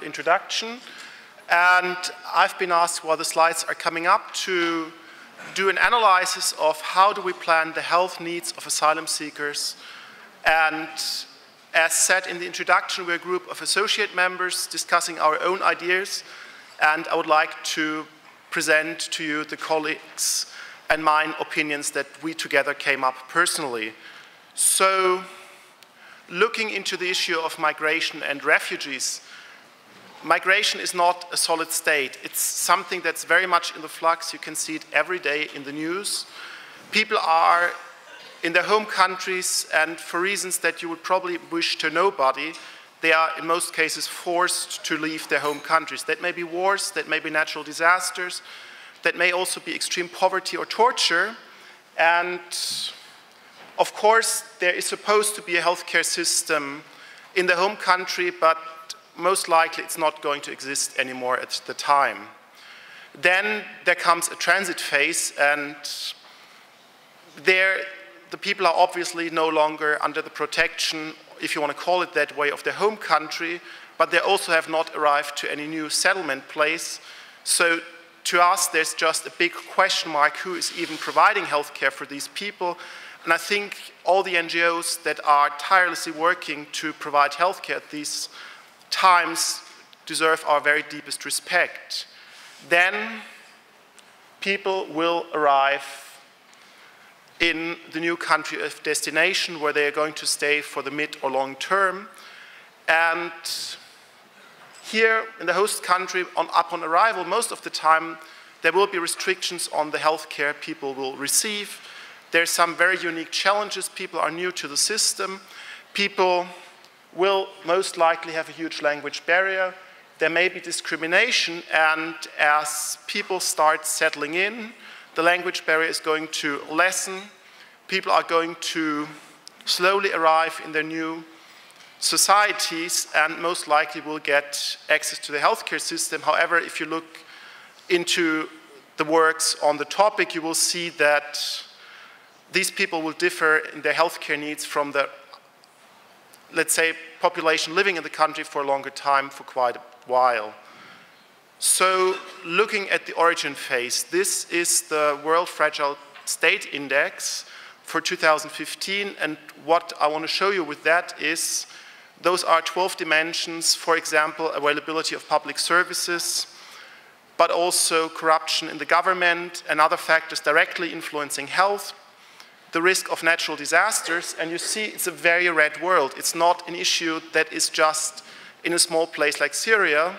introduction, and I've been asked while the slides are coming up to do an analysis of how do we plan the health needs of asylum seekers. And as said in the introduction, we're a group of associate members discussing our own ideas, and I would like to present to you the colleagues and mine opinions that we together came up personally. So, looking into the issue of migration and refugees, migration is not a solid state. It's something that's very much in the flux. You can see it every day in the news. People are in their home countries, and for reasons that you would probably wish to nobody, they are in most cases forced to leave their home countries. That may be wars, that may be natural disasters, that may also be extreme poverty or torture. And of course, there is supposed to be a healthcare system in the home country, but most likely it's not going to exist anymore at the time. Then there comes a transit phase, and there the people are obviously no longer under the protection, if you want to call it that way, of their home country, but they also have not arrived to any new settlement place. So to us, there's just a big question mark, who is even providing healthcare for these people? And I think all the NGOs that are tirelessly working to provide healthcare at these times deserve our very deepest respect. Then people will arrive in the new country of destination where they are going to stay for the mid or long term. And here in the host country, upon arrival, most of the time, there will be restrictions on the healthcare people will receive. There's some very unique challenges. People are new to the system. People will most likely have a huge language barrier. There may be discrimination, and as people start settling in, the language barrier is going to lessen. People are going to slowly arrive in their new societies and most likely will get access to the healthcare system. However, if you look into the works on the topic, you will see that these people will differ in their healthcare needs from the, let's say, population living in the country for a longer time, for quite a while. So, looking at the origin phase, this is the World Fragile State Index for 2015, and what I want to show you with that is those are 12 dimensions, for example, availability of public services, but also corruption in the government and other factors directly influencing health, the risk of natural disasters, and you see it's a very red world. It's not an issue that is just in a small place like Syria.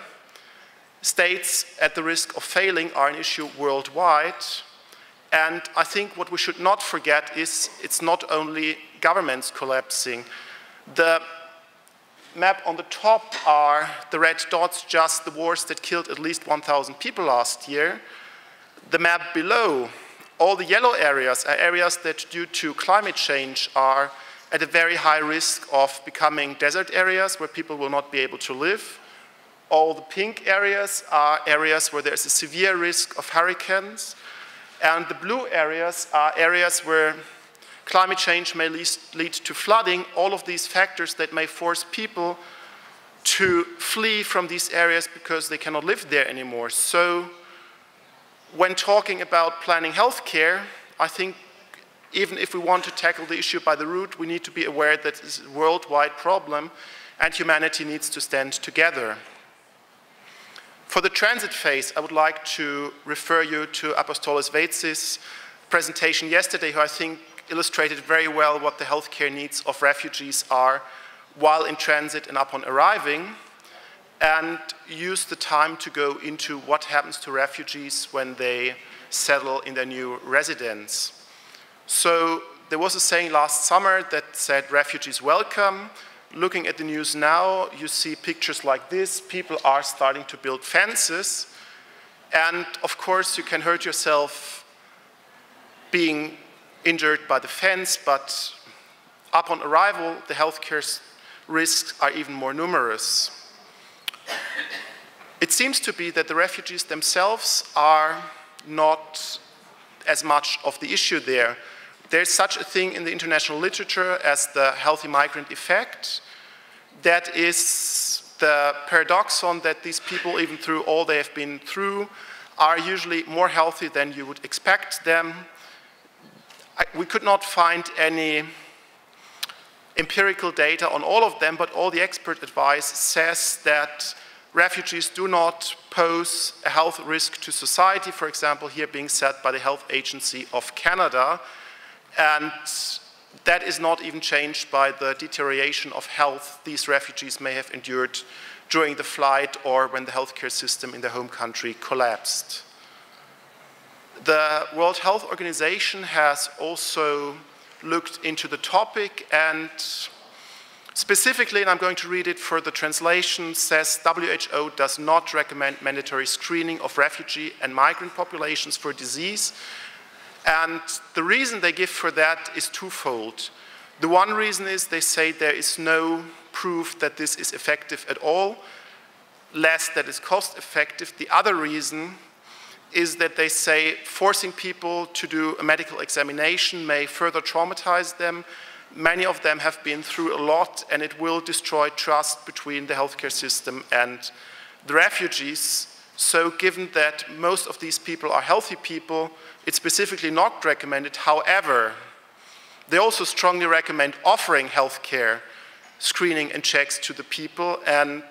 States at the risk of failing are an issue worldwide, and I think what we should not forget is it's not only governments collapsing. The map on the top are the red dots, just the wars that killed at least 1,000 people last year. The map below, all the yellow areas are areas that due to climate change are at a very high risk of becoming desert areas where people will not be able to live. All the pink areas are areas where there's a severe risk of hurricanes. And the blue areas are areas where climate change may lead to flooding, all of these factors that may force people to flee from these areas because they cannot live there anymore. So when talking about planning healthcare, I think even if we want to tackle the issue by the root, we need to be aware that it's a worldwide problem and humanity needs to stand together. For the transit phase, I would like to refer you to Apostolos Veitsis' presentation yesterday, who I think illustrated very well what the healthcare needs of refugees are while in transit and upon arriving, and use the time to go into what happens to refugees when they settle in their new residence. So there was a saying last summer that said, refugees welcome. Looking at the news now, you see pictures like this. People are starting to build fences. And of course, you can hurt yourself being injured by the fence, but upon arrival, the healthcare risks are even more numerous. It seems to be that the refugees themselves are not as much of the issue there. There's such a thing in the international literature as the healthy migrant effect that is the paradoxon that these people, even through all they have been through, are usually more healthy than you would expect them. We could not find any empirical data on all of them, but all the expert advice says that refugees do not pose a health risk to society, for example, here being said by the Health Agency of Canada, and that is not even changed by the deterioration of health these refugees may have endured during the flight or when the healthcare system in their home country collapsed. The World Health Organization has also looked into the topic and specifically, and I'm going to read it for the translation, says WHO does not recommend mandatory screening of refugee and migrant populations for disease. And the reason they give for that is twofold. The one reason is they say there is no proof that this is effective at all, less that it's cost effective. The other reason is that they say forcing people to do a medical examination may further traumatize them. Many of them have been through a lot, and it will destroy trust between the healthcare system and the refugees. So given that most of these people are healthy people, it's specifically not recommended. However, they also strongly recommend offering healthcare screening and checks to the people. And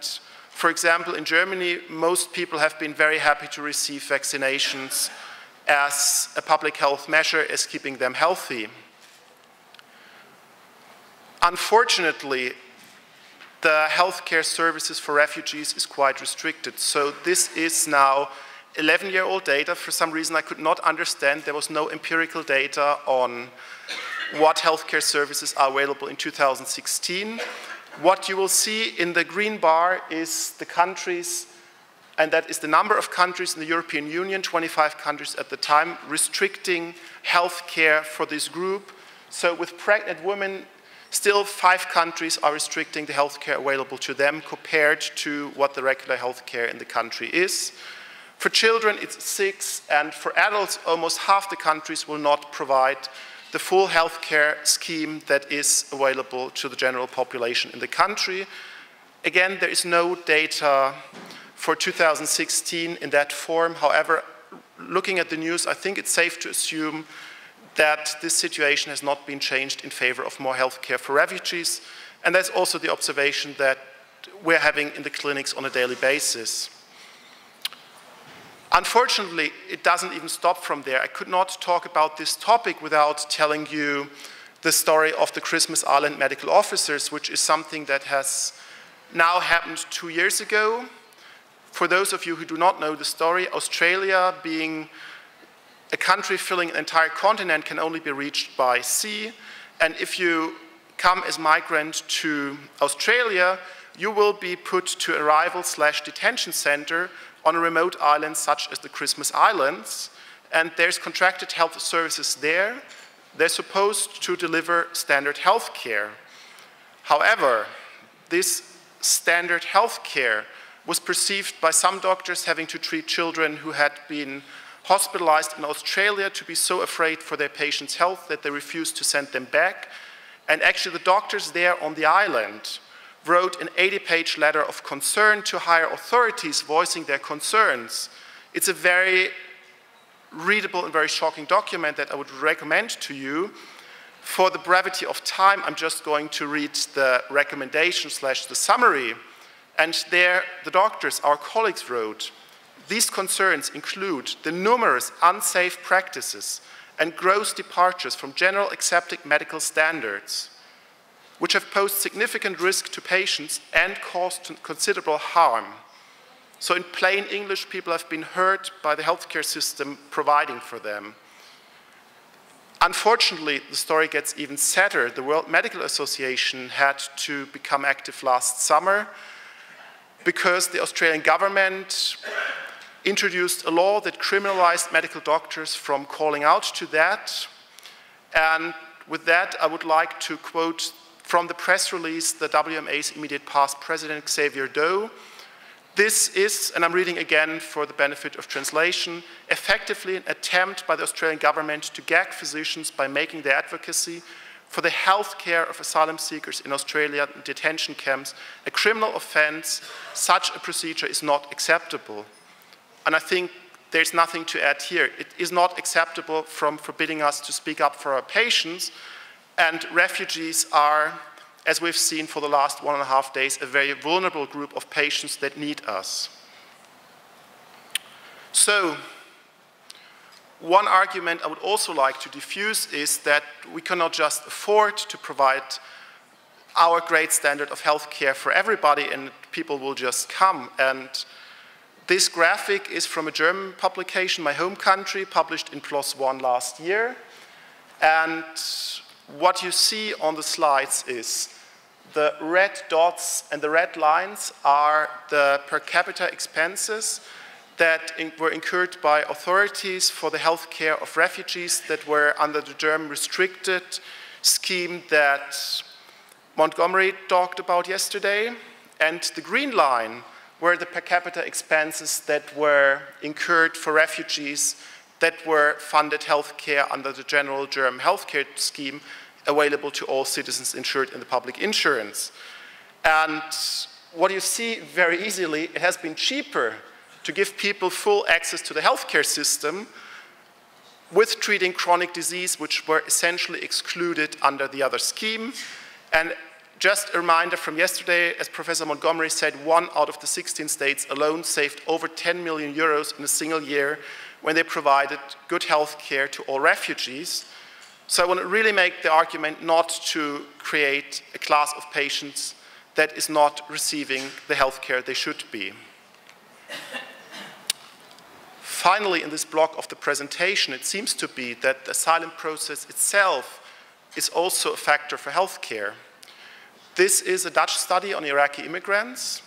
for example, in Germany, most people have been very happy to receive vaccinations as a public health measure, as keeping them healthy. Unfortunately, the healthcare services for refugees is quite restricted. So this is now 11-year-old data. For some reason I could not understand. There was no empirical data on what healthcare services are available in 2016. What you will see in the green bar is the countries, and that is the number of countries in the European Union, 25 countries at the time, restricting healthcare for this group. So with pregnant women, still 5 countries are restricting the healthcare available to them compared to what the regular healthcare in the country is. For children, it's 6, and for adults, almost half the countries will not provide the full healthcare scheme that is available to the general population in the country. Again, there is no data for 2016 in that form. However, looking at the news, I think it's safe to assume that this situation has not been changed in favor of more healthcare for refugees. And that's also the observation that we're having in the clinics on a daily basis. Unfortunately, it doesn't even stop from there. I could not talk about this topic without telling you the story of the Christmas Island medical officers, which is something that has now happened 2 years ago. For those of you who do not know the story, Australia, being a country filling an entire continent, can only be reached by sea. And if you come as migrant to Australia, you will be put to arrival/detention center on a remote island such as the Christmas Islands, and there's contracted health services there. They're supposed to deliver standard health care. However, this standard health care was perceived by some doctors having to treat children who had been hospitalized in Australia to be so afraid for their patients' health that they refused to send them back. And actually the doctors there on the island wrote an 80-page letter of concern to higher authorities voicing their concerns. It's a very readable and very shocking document that I would recommend to you. For the brevity of time, I'm just going to read the recommendation/the summary. And there, the doctors, our colleagues, wrote, "These concerns include the numerous unsafe practices and gross departures from general accepted medical standards, which have posed significant risk to patients and caused considerable harm." So in plain English, people have been hurt by the healthcare system providing for them. Unfortunately, the story gets even sadder. The World Medical Association had to become active last summer because the Australian government introduced a law that criminalized medical doctors from calling out to that. And with that, I would like to quote from the press release the WMA's immediate past president, Xavier Doe. "This is," and I'm reading again for the benefit of translation, "effectively an attempt by the Australian government to gag physicians by making their advocacy for the health care of asylum seekers in Australia in detention camps, a criminal offense, such a procedure is not acceptable. And I think there's nothing to add here. It is not acceptable from forbidding us to speak up for our patients, and refugees are, as we've seen for the last 1.5 days, a very vulnerable group of patients that need us. So, one argument I would also like to diffuse is that we cannot just afford to provide our great standard of health care for everybody and people will just come. And this graphic is from a German publication, my home country, published in PLOS ONE last year. And what you see on the slides is the red dots and the red lines are the per capita expenses that were incurred by authorities for the health care of refugees that were under the German restricted scheme that Montgomery talked about yesterday. And the green line were the per capita expenses that were incurred for refugees that were funded health care under the general German healthcare scheme available to all citizens insured in the public insurance. And what you see very easily, it has been cheaper to give people full access to the healthcare system with treating chronic disease, which were essentially excluded under the other scheme. And just a reminder from yesterday, as Professor Montgomery said, 1 out of the 16 states alone saved over 10 million euros in a single year when they provided good health care to all refugees. So I want to really make the argument not to create a class of patients that is not receiving the health care they should be. Finally, in this block of the presentation, it seems to be that the asylum process itself is also a factor for healthcare. This is a Dutch study on Iraqi immigrants.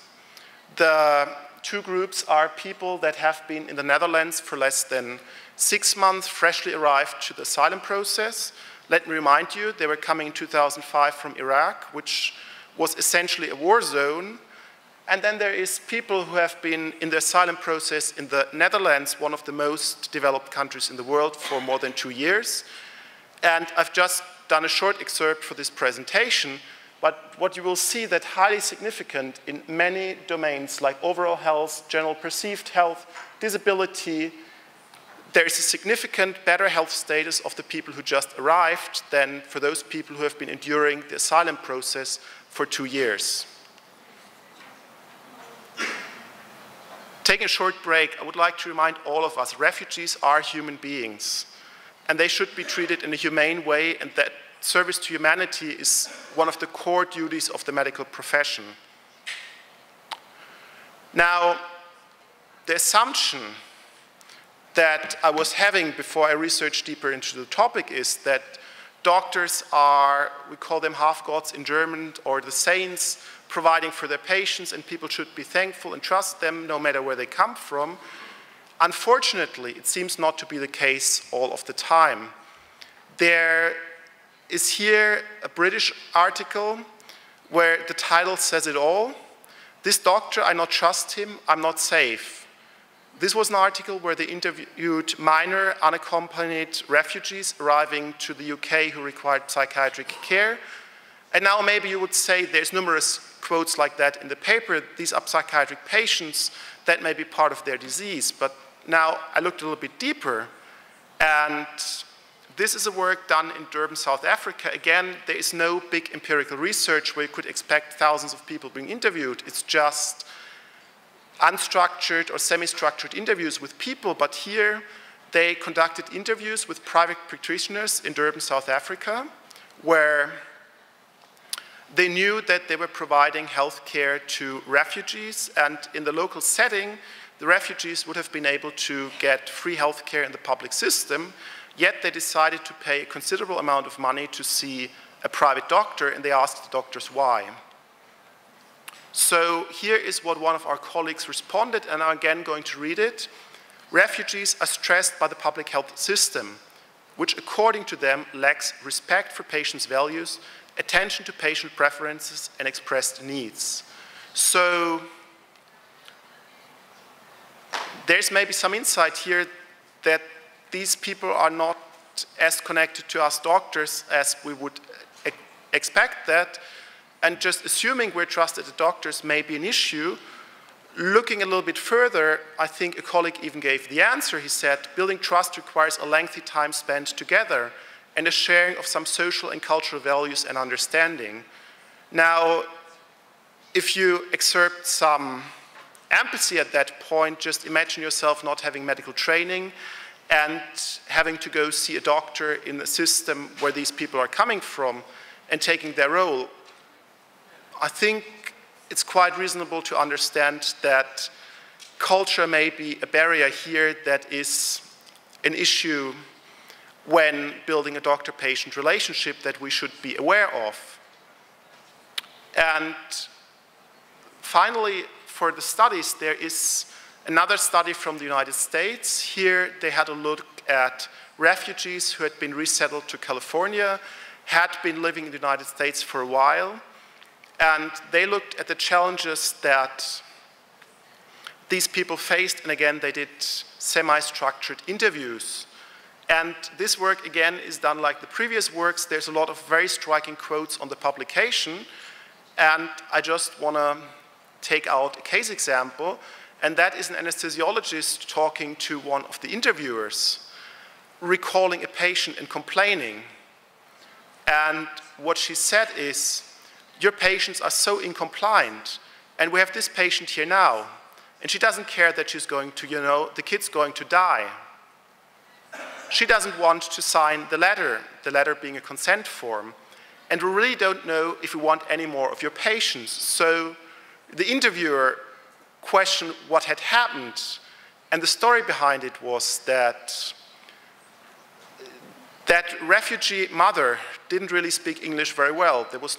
The two groups are people that have been in the Netherlands for less than 6 months, freshly arrived to the asylum process. Let me remind you, they were coming in 2005 from Iraq, which was essentially a war zone. And then there is people who have been in the asylum process in the Netherlands, one of the most developed countries in the world, for more than 2 years. And I've just done a short excerpt for this presentation, but what you will see that highly significant in many domains like overall health, general perceived health, disability, there is a significant better health status of the people who just arrived than for those people who have been enduring the asylum process for 2 years. Taking a short break, I would like to remind all of us, refugees are human beings, and they should be treated in a humane way, and that service to humanity is one of the core duties of the medical profession. Now, the assumption that I was having before I researched deeper into the topic is that doctors are, we call them half-gods in German, or the saints, providing for their patients, and people should be thankful and trust them no matter where they come from. Unfortunately, it seems not to be the case all of the time. There is here a British article where the title says it all. This doctor, I not trust him, I'm not safe. This was an article where they interviewed minor unaccompanied refugees arriving to the UK who required psychiatric care. And now maybe you would say there's numerous quotes like that in the paper. These are psychiatric patients, that may be part of their disease. But now I looked a little bit deeper, and this is a work done in Durban, South Africa. Again, there is no big empirical research where you could expect thousands of people being interviewed. It's just unstructured or semi-structured interviews with people, but here they conducted interviews with private practitioners in Durban, South Africa, where they knew that they were providing health care to refugees, and in the local setting, the refugees would have been able to get free health care in the public system, yet they decided to pay a considerable amount of money to see a private doctor, and they asked the doctors why. So here is what one of our colleagues responded, and I'm again going to read it. Refugees are stressed by the public health system, which according to them lacks respect for patients' values, attention to patient preferences, and expressed needs. So there's maybe some insight here that these people are not as connected to us doctors as we would expect that, and just assuming we're trusted doctors may be an issue. Looking a little bit further, I think a colleague even gave the answer. He said, building trust requires a lengthy time spent together and a sharing of some social and cultural values and understanding. Now, if you exert some empathy at that point, just imagine yourself not having medical training and having to go see a doctor in a system where these people are coming from and taking their role. I think it's quite reasonable to understand that culture may be a barrier here that is an issue when building a doctor-patient relationship that we should be aware of. And finally, for the studies, there is another study from the United States. Here they had a look at refugees who had been resettled to California, had been living in the United States for a while, and they looked at the challenges that these people faced, and again, they did semi-structured interviews. And this work, again, is done like the previous works. There's a lot of very striking quotes on the publication, and I just want to take out a case example, and that is an anesthesiologist talking to one of the interviewers, recalling a patient and complaining. And what she said is, your patients are so incompliant, and we have this patient here now, and she doesn't care that she's going to, the kid's going to die. She doesn't want to sign the letter being a consent form, and we really don't know if we want any more of your patients. So the interviewer questioned what had happened, and the story behind it was that that refugee mother didn't really speak English very well. There was no